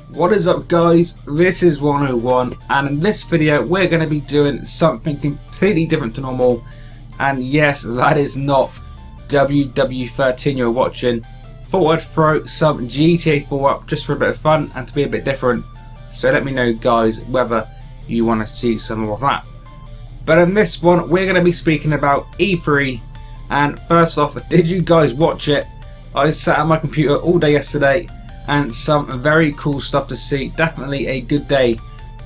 What is up guys, this is 101 and in this video we're going to be doing something completely different to normal, and yes, that is not E3M13 you're watching. Thought I'd throw some GTA 4 up just for a bit of fun and to be a bit different, so let me know guys whether you want to see some more of that. But in this one we're going to be speaking about E3, and first off, did you guys watch it? I sat at my computer all day yesterday and some very cool stuff to see. Definitely a good day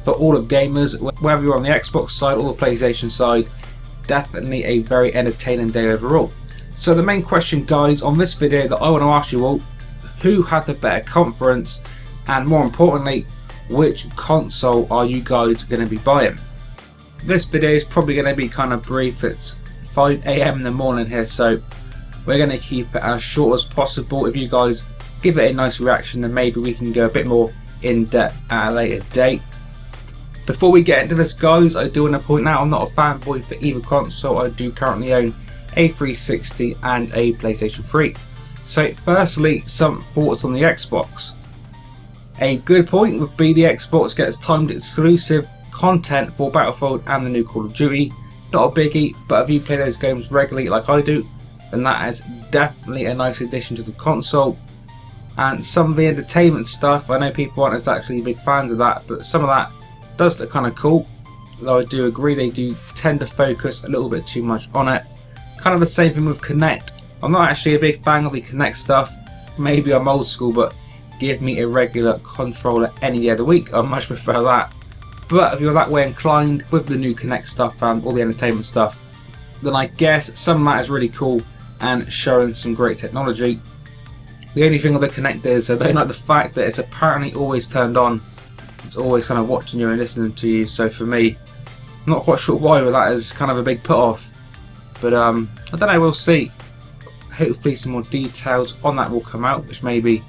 for all of gamers, whether you're on the Xbox side or the PlayStation side. Definitely a very entertaining day overall. So the main question guys on this video that I want to ask you all, who had the better conference, and more importantly, which console are you guys going to be buying? This video is probably going to be kind of brief. It's 5 AM in the morning here, so we're going to keep it as short as possible. If you guys give it a nice reaction, then maybe we can go a bit more in depth at a later date. Before we get into this guys, I do want to point out I'm not a fanboy for either console. I do currently own a 360 and a PlayStation 3. So firstly, some thoughts on the Xbox. A good point would be the Xbox gets timed exclusive content for Battlefield and the new Call of Duty. Not a biggie, but if you play those games regularly like I do, then that is definitely a nice addition to the console. And some of the entertainment stuff, I know people aren't exactly big fans of that, but some of that does look kind of cool. Though I do agree they do tend to focus a little bit too much on it. Kind of the same thing with Kinect. I'm not actually a big fan of the Kinect stuff. Maybe I'm old school, but give me a regular controller any day of the week. I much prefer that. But if you're that way inclined with the new Kinect stuff and all the entertainment stuff, then I guess some of that is really cool and showing some great technology. The only thing with the Kinect is I don't like the fact that it's apparently always turned on. It's always kind of watching you and listening to you, so for me, I'm not quite sure why, but that is kind of a big put off. But I don't know, we'll see. Hopefully some more details on that will come out, which maybe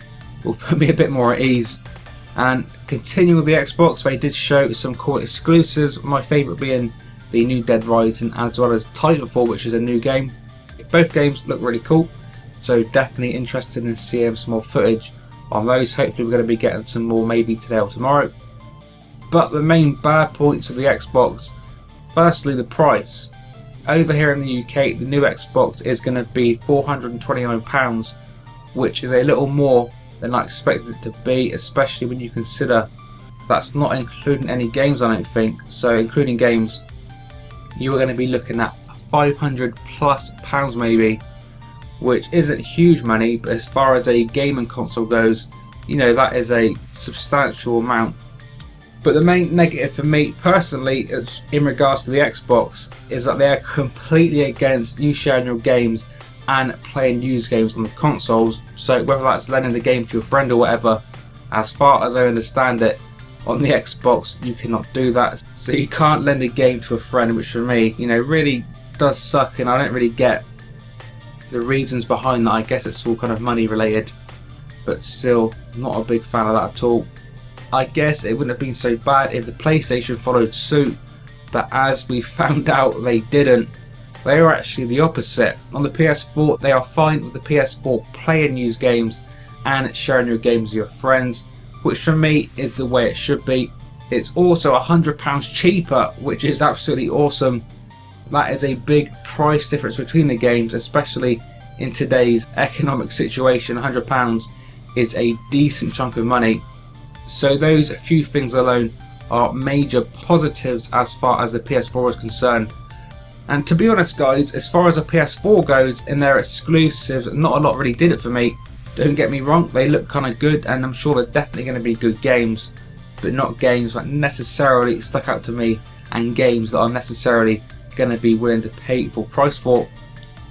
will put me a bit more at ease. And continuing with the Xbox, they did show some cool exclusives, my favourite being the new Dead Rising as well as Titanfall, which is a new game. Both games look really cool, so definitely interested in seeing some more footage on those. Hopefully we're going to be getting some more maybe today or tomorrow. But the main bad points of the Xbox, firstly the price. Over here in the UK, the new Xbox is going to be £429, which is a little more than I expected it to be, especially when you consider that's not including any games, I don't think. So including games, you are going to be looking at £500+ maybe, which isn't huge money, but as far as a gaming console goes, you know, that is a substantial amount. But the main negative for me personally is in regards to the Xbox is that they are completely against you sharing your games and playing used games on the consoles. So whether that's lending the game to your friend or whatever, as far as I understand it, on the Xbox you cannot do that. So you can't lend a game to a friend, which for me, you know, really does suck, and I don't really get the reasons behind that. I guess it's all kind of money related, but still not a big fan of that at all. I guess it wouldn't have been so bad if the PlayStation followed suit, but as we found out they didn't. They are actually the opposite. On the PS4 they are fine with the PS4 playing used games and sharing your games with your friends, which for me is the way it should be. It's also £100 cheaper, which is absolutely awesome. That is a big price difference between the games, especially in today's economic situation. £100 is a decent chunk of money. So those few things alone are major positives as far as the PS4 is concerned. And to be honest guys, as far as the PS4 goes, in their exclusives, not a lot really did it for me. Don't get me wrong, they look kind of good, and I'm sure they're definitely going to be good games, but not games that necessarily stuck out to me, and games that I'm necessarily going to be willing to pay full price for.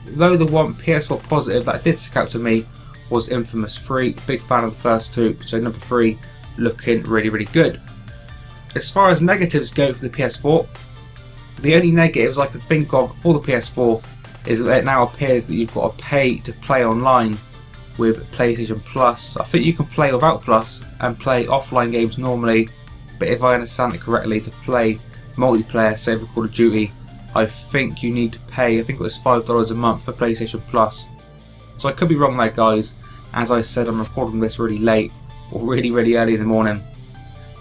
Though the one PS4 positive that did stick out to me was Infamous 3. Big fan of the first two, so number 3 looking really good. As far as negatives go for the PS4, the only negatives I can think of for the PS4 is that it now appears that you've got to pay to play online with PlayStation Plus. I think you can play without Plus and play offline games normally, but if I understand it correctly, to play multiplayer, say for Call of Duty, I think you need to pay, I think it was $5 a month for PlayStation Plus. So I could be wrong there guys. As I said, I'm recording this really late, or really early in the morning.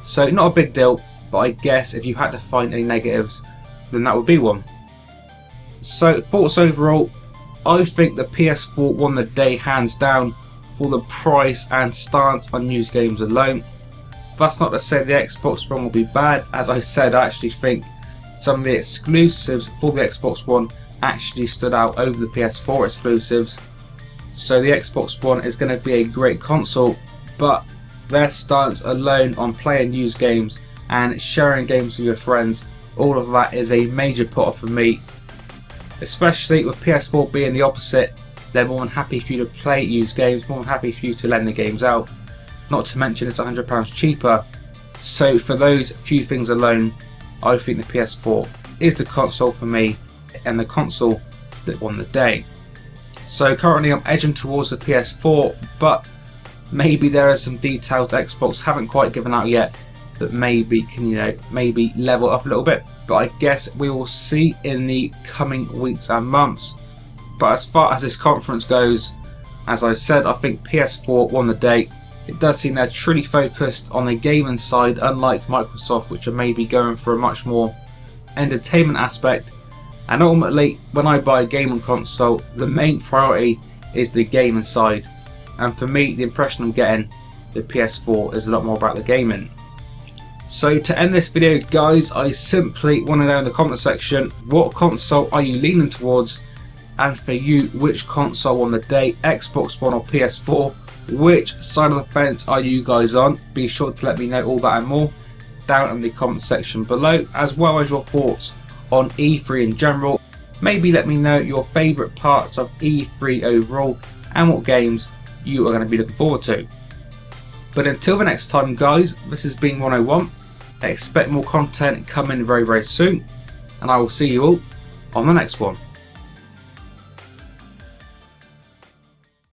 So not a big deal, but I guess if you had to find any negatives, then that would be one. So thoughts overall, I think the PS4 won the day hands down for the price and stance on news games alone. That's not to say the Xbox One will be bad. As I said, I actually think some of the exclusives for the Xbox One actually stood out over the PS4 exclusives. So the Xbox One is going to be a great console, but their stance alone on playing news games and sharing games with your friends, all of that is a major put off for me. Especially with PS4 being the opposite, they're more than happy for you to play used games, more than happy for you to lend the games out. Not to mention it's £100 cheaper. So for those few things alone, I think the PS4 is the console for me and the console that won the day. So currently I'm edging towards the PS4, but maybe there are some details Xbox haven't quite given out yet that maybe can, maybe level up a little bit. But I guess we will see in the coming weeks and months. But as far as this conference goes, as I said, I think PS4 won the day. It does seem they're truly focused on the gaming side, unlike Microsoft, which are maybe going for a much more entertainment aspect. And ultimately, when I buy a gaming console, the main priority is the gaming side. And for me, the impression I'm getting, the PS4 is a lot more about the gaming. So to end this video, guys, I simply want to know in the comment section, what console are you leaning towards? And for you, which console won the day, Xbox One or PS4? Which side of the fence are you guys on? Be sure to let me know all that and more down in the comment section below, as well as your thoughts on E3 in general. Maybe let me know your favourite parts of E3 overall and what games you are going to be looking forward to. But until the next time, guys, this has been 101. Expect more content coming very soon, and I will see you all on the next one.